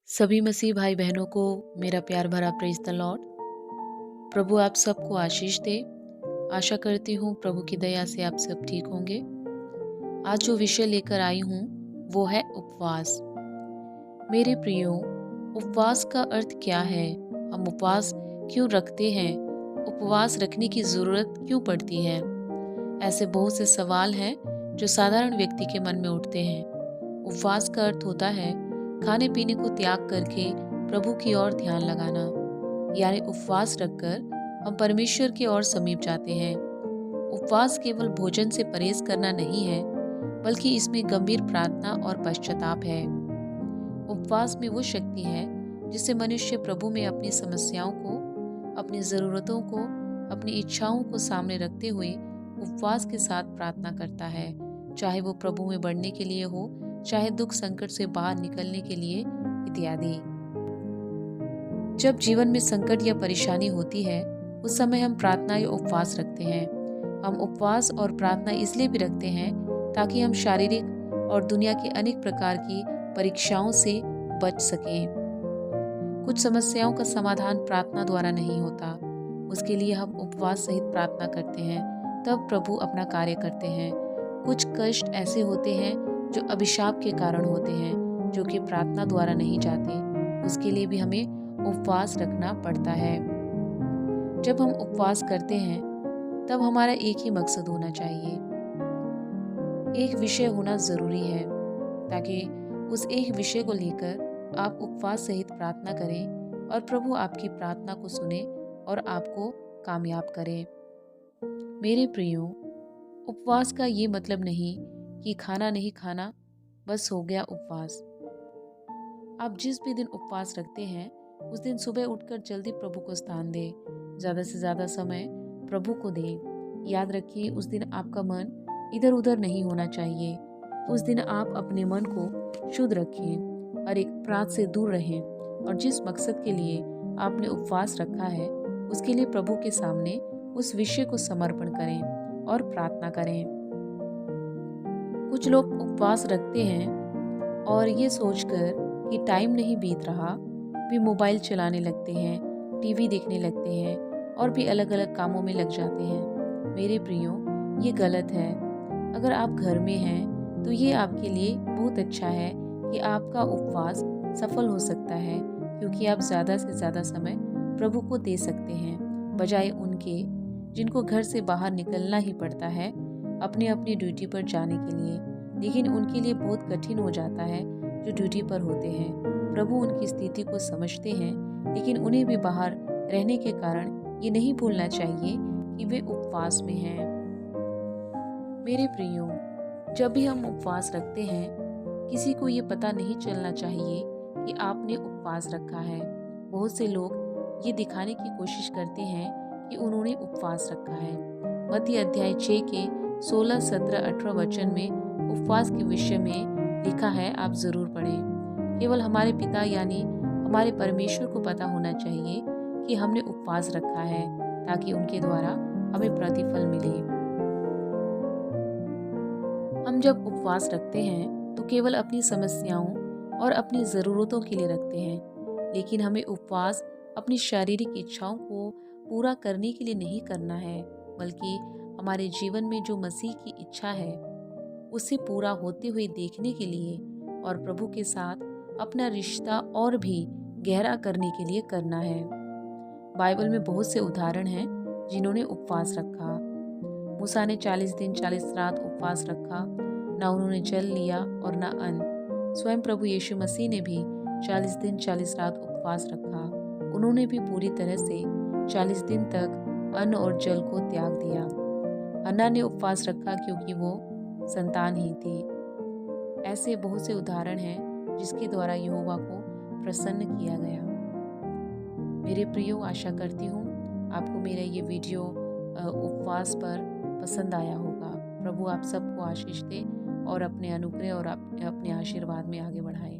सभी मसीह भाई बहनों को मेरा प्यार भरा प्रेज द लॉर्ड। प्रभु आप सबको आशीष दे। आशा करती हूँ प्रभु की दया से आप सब ठीक होंगे। आज जो विषय लेकर आई हूँ वो है उपवास। मेरे प्रियो, उपवास का अर्थ क्या है? हम उपवास क्यों रखते हैं? उपवास रखने की ज़रूरत क्यों पड़ती है? ऐसे बहुत से सवाल हैं जो साधारण व्यक्ति के मन में उठते हैं। उपवास का अर्थ होता है खाने पीने को त्याग करके प्रभु की ओर ध्यान लगाना, यानी उपवास रखकर हम परमेश्वर की ओर समीप जाते हैं। उपवास केवल भोजन से परहेज करना नहीं है, बल्कि इसमें गंभीर प्रार्थना और पश्चाताप है। उपवास में वो शक्ति है जिससे मनुष्य प्रभु में अपनी समस्याओं को, अपनी ज़रूरतों को, अपनी इच्छाओं को सामने रखते हुए उपवास के साथ प्रार्थना करता है, चाहे वो प्रभु में बढ़ने के लिए हो, चाहे दुख संकट से बाहर निकलने के लिए इत्यादि। जब जीवन में संकट या परेशानी होती है उस समय हम प्रार्थना या उपवास रखते हैं। हम उपवास और प्रार्थना इसलिए भी रखते हैं ताकि हम शारीरिक और दुनिया की अनेक प्रकार की परीक्षाओं से बच सकें। कुछ समस्याओं का समाधान प्रार्थना द्वारा नहीं होता, उसके लिए हम उपवास सहित प्रार्थना करते हैं, तब प्रभु अपना कार्य करते हैं। कुछ कष्ट ऐसे होते हैं जो अभिशाप के कारण होते हैं, जो कि प्रार्थना द्वारा नहीं जाते, उसके लिए भी हमें उपवास रखना पड़ता है। जब हम उपवास करते हैं तब हमारा एक ही मकसद होना चाहिए, एक विषय होना जरूरी है, ताकि उस एक विषय को लेकर आप उपवास सहित प्रार्थना करें और प्रभु आपकी प्रार्थना को सुने और आपको कामयाब करे। मेरे प्रियो, उपवास का ये मतलब नहीं कि खाना नहीं खाना, बस हो गया उपवास। आप जिस भी दिन उपवास रखते हैं उस दिन सुबह उठकर जल्दी प्रभु को स्थान दें, ज़्यादा से ज़्यादा समय प्रभु को दें। याद रखिए, उस दिन आपका मन इधर उधर नहीं होना चाहिए। उस दिन आप अपने मन को शुद्ध रखें और एक अपराध से दूर रहें, और जिस मकसद के लिए आपने उपवास रखा है उसके लिए प्रभु के सामने उस विषय को समर्पण करें और प्रार्थना करें। कुछ लोग उपवास रखते हैं और ये सोचकर कि टाइम नहीं बीत रहा, भी मोबाइल चलाने लगते हैं, टीवी देखने लगते हैं और भी अलग अलग कामों में लग जाते हैं। मेरे प्रियो, ये गलत है। अगर आप घर में हैं तो ये आपके लिए बहुत अच्छा है कि आपका उपवास सफल हो सकता है, क्योंकि आप ज़्यादा से ज़्यादा समय प्रभु को दे सकते हैं, बजाय उनके जिनको घर से बाहर निकलना ही पड़ता है अपने अपनी ड्यूटी पर जाने के लिए। लेकिन उनके लिए बहुत कठिन हो जाता है जो ड्यूटी पर होते हैं। प्रभु उनकी स्थिति को समझते हैं, लेकिन उन्हें भी बाहर रहने के कारण ये नहीं भूलना चाहिए कि वे उपवास में हैं। मेरे प्रियो, जब भी हम उपवास रखते हैं किसी को ये पता नहीं चलना चाहिए कि आपने उपवास रखा है। बहुत से लोग ये दिखाने की कोशिश करते हैं कि उन्होंने उपवास रखा है। मत्ती अध्याय 6 के 16, 17, 18 वचन में उपवास के विषय में लिखा है, आप जरूर पढ़ें। केवल हमारे पिता यानी हमारे परमेश्वर को पता होना चाहिए कि हमने उपवास रखा है, ताकि उनके द्वारा हमें प्रतिफल मिले। हम जब उपवास रखते हैं तो केवल अपनी समस्याओं और अपनी ज़रूरतों के लिए रखते हैं, लेकिन हमें उपवास अपनी शारीरिक इच्छाओं को पूरा करने के लिए नहीं करना है, बल्कि हमारे जीवन में जो मसीह की इच्छा है उसे पूरा होते हुए देखने के लिए और प्रभु के साथ अपना रिश्ता और भी गहरा करने के लिए करना है। बाइबल में बहुत से उदाहरण हैं जिन्होंने उपवास रखा। मूसा ने 40 दिन 40 रात उपवास रखा, ना उन्होंने जल लिया और ना अन्न। स्वयं प्रभु यीशु मसीह ने भी 40 दिन 40 रात उपवास रखा। उन्होंने भी पूरी तरह से 40 दिन तक अन्न और जल को त्याग दिया। हन्ना ने उपवास रखा क्योंकि वो संतानहीन थी। ऐसे बहुत से उदाहरण हैं जिसके द्वारा यहोवा को प्रसन्न किया गया। मेरे प्रियो, आशा करती हूँ आपको मेरा ये वीडियो उपवास पर पसंद आया होगा। प्रभु आप सबको आशीष दे और अपने अनुग्रह और अपने आशीर्वाद में आगे बढ़ाए।